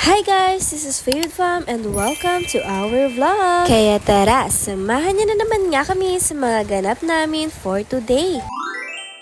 Hi guys! This is Favorite Fam and welcome to our vlog! Kaya tara, samahan niyo na naman nga kami sa mga ganap namin for today.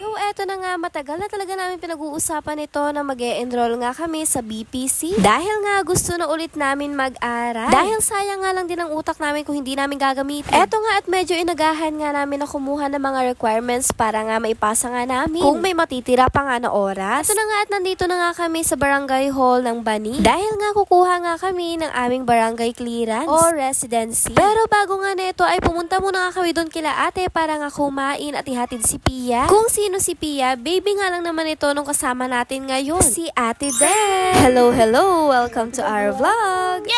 So eto na nga, matagal na talaga namin pinag-uusapan ito na mag-e-enroll nga kami sa BPC. Dahil nga gusto na ulit namin mag-aral. Dahil sayang nga lang din ang utak namin kung hindi namin gagamitin. Eto nga at medyo inagahan nga namin na kumuha ng mga requirements para nga maipasa nga namin. Kung may matitira pa nga na oras. Eto na nga at nandito na nga kami sa barangay hall ng Bani. Dahil nga kukuha nga kami ng aming barangay clearance o residency. Pero bago nga na ito ay pumunta muna nga kami doon kila ate para nga kumain at ihatid si Pia. Kung sino si Pia, baby nga lang naman ito nung kasama natin ngayon, si Ate Del. Hello, welcome to our vlog.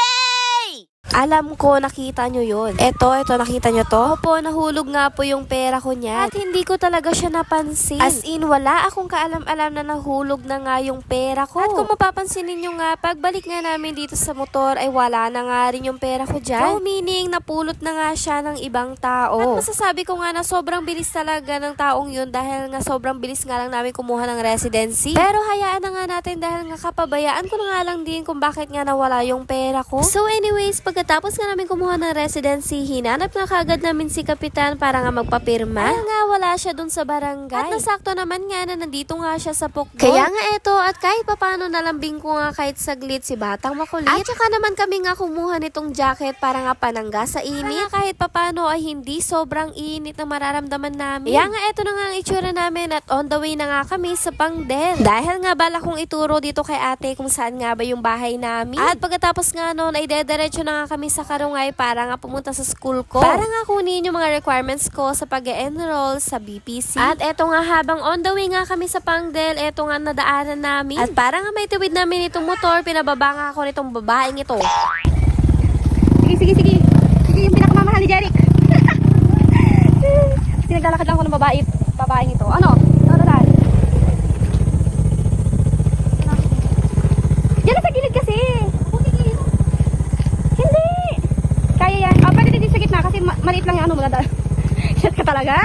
Alam ko, nakita nyo yun. Ito, nakita nyo to? Opo, nahulog nga po yung pera ko niyan. At hindi ko talaga siya napansin. As in, wala akong kaalam-alam na nahulog na nga yung pera ko. At kung mapapansin ninyo nga, pagbalik nga namin dito sa motor, ay wala na nga rin yung pera ko dyan. So, meaning, napulot na nga siya ng ibang tao. At masasabi ko nga na sobrang bilis talaga ng taong yun dahil nga sobrang bilis nga lang namin kumuha ng residency. Pero hayaan na nga natin dahil nga kapabayaan ko na nga lang din kung bakit nga nawala yung pera ko. So anyways, pagkatapos nga namin kumuha ng residency, hinanap na kagad namin si Kapitan para nga magpapirma. Kaya nga wala siya dun sa barangay. At nasakto naman nga na nandito nga siya sa Pukbol. Kaya nga eto, at kahit papano nalambing ko nga kahit saglit si Batang Makulit. At saka naman kami nga kumuha nitong jacket para nga panangga sa init. Kaya kahit papano ay hindi sobrang init na mararamdaman namin. Kaya nga eto na nga ang itsura namin at on the way na nga kami sa Pangdel. Dahil nga bala kong ituro dito kay ate kung saan nga ba yung bahay namin. At pagkatapos nga noon ay dediretso na nga kami sa Karungay para nga pumunta sa school ko. Para nga kunin yung mga requirements ko sa pag-enroll sa BPC. At eto nga habang on the way nga kami sa Pangdel, eto nga nadaanan namin. At para nga may tuwid namin itong motor, pinababa nga ako nitong babaeng ito. Sige. Sige, yung pinakamamahal ni Jeric. Sinaglalakad lang ako ng babaeng ito. Ano? Tara. Diyan na sa gilid kasi. Hindi. Kaya yan. Oh, pwede din sa gitna kasi maliit lang yung ano mo. Shit ka talaga.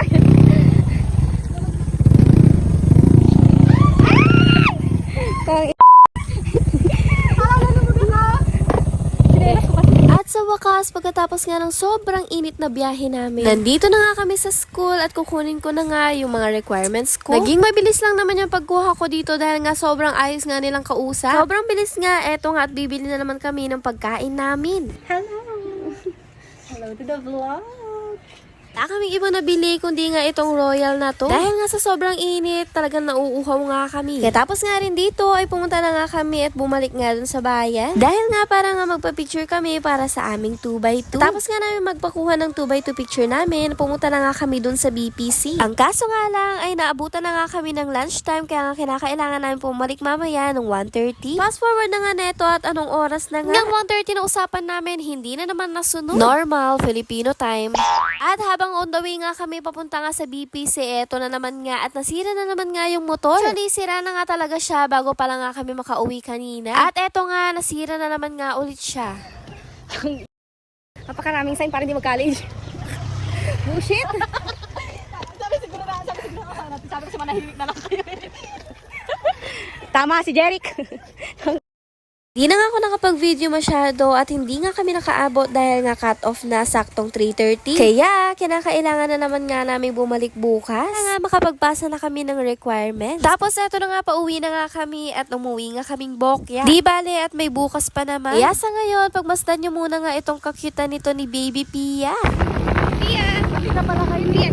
At sa wakas, pagkatapos nga ng sobrang init na biyahe namin, nandito na nga kami sa school at kukunin ko na nga yung mga requirements ko. Naging mabilis lang naman yung pagkuha ko dito dahil nga sobrang ayos nga nilang kausap. Sobrang bilis nga, eto nga at bibili na naman kami ng pagkain namin. Hello to the vlog. Wala kaming iba nabili kundi nga itong royal na to. Dahil nga sa sobrang init, talagang nauuhaw nga kami. Kaya tapos nga rin dito ay pumunta na nga kami at bumalik nga dun sa bayan. Dahil nga para nga magpa-picture kami para sa aming 2x2. Tapos nga namin magpakuha ng 2x2 picture namin, pumunta na nga kami dun sa BPC. Ang kaso nga lang ay naabutan na nga kami ng lunchtime kaya nga kinakailangan namin bumalik mamaya ng 1:30. Fast forward na nga neto at anong oras na nga. Ng 1:30 na usapan namin, hindi na naman nasunod. Normal Filipino time. At habang on the way nga kami papunta nga sa BPC, eto na naman nga at nasira na naman nga yung motor. Actually, sira na nga talaga siya bago pa lang nga kami makauwi kanina. At eto nga, nasira na naman nga ulit siya. Napakaraming sign para hindi mag-college. Bullshit. Sabi ko sa manahimik na lang kayo. Tama si Jeric. Di na nga ako nakapag-video masyado at hindi nga kami nakaabot dahil nga cut-off na saktong 3:30. Kaya, kinakailangan na naman nga namin bumalik bukas. Kaya nga makapagpasa na kami ng requirements. Tapos, eto na nga, pauwi na nga kami at umuwi nga kaming bokya. Di bale at may bukas pa naman. Kaya sa ngayon, pagmasdan nyo muna nga itong kakyutan nito ni Baby Pia. Pia, makita pala kayo Pia.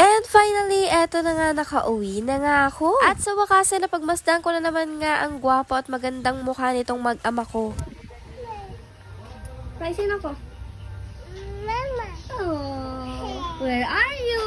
And finally, eto na nga, nakauwi na nga ako. At sa wakas, napagmasdan ko na naman nga ang gwapo at magandang mukha nitong mag-ama ko. Ay, sino ko? Mama. Oh, where are you?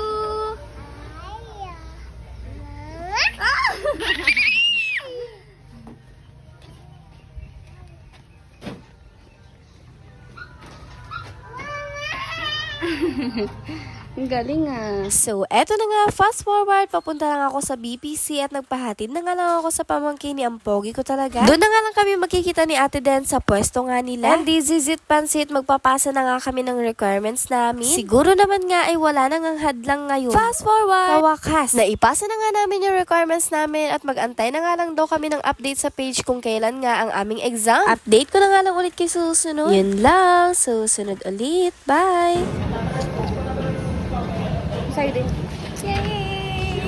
Ang galing ah. So, eto na nga, fast forward, papunta lang ako sa BPC at nagpahatid na nga lang ako sa pamangkin ni Ampogi ko talaga. Doon na nga lang kami makikita ni Ate Den sa pwesto nga nila. And this is it, Pansit, magpapasa na nga kami ng requirements namin. Siguro naman nga ay wala nang ang hadlang ngayon. Fast forward, kawakas, naipasa na nga namin yung requirements namin at magantay na nga lang daw kami ng update sa page kung kailan nga ang aming exam. Update ko na nga lang ulit kay susunod. Yun lang, susunod ulit. Bye! Sa'yo din. Yay!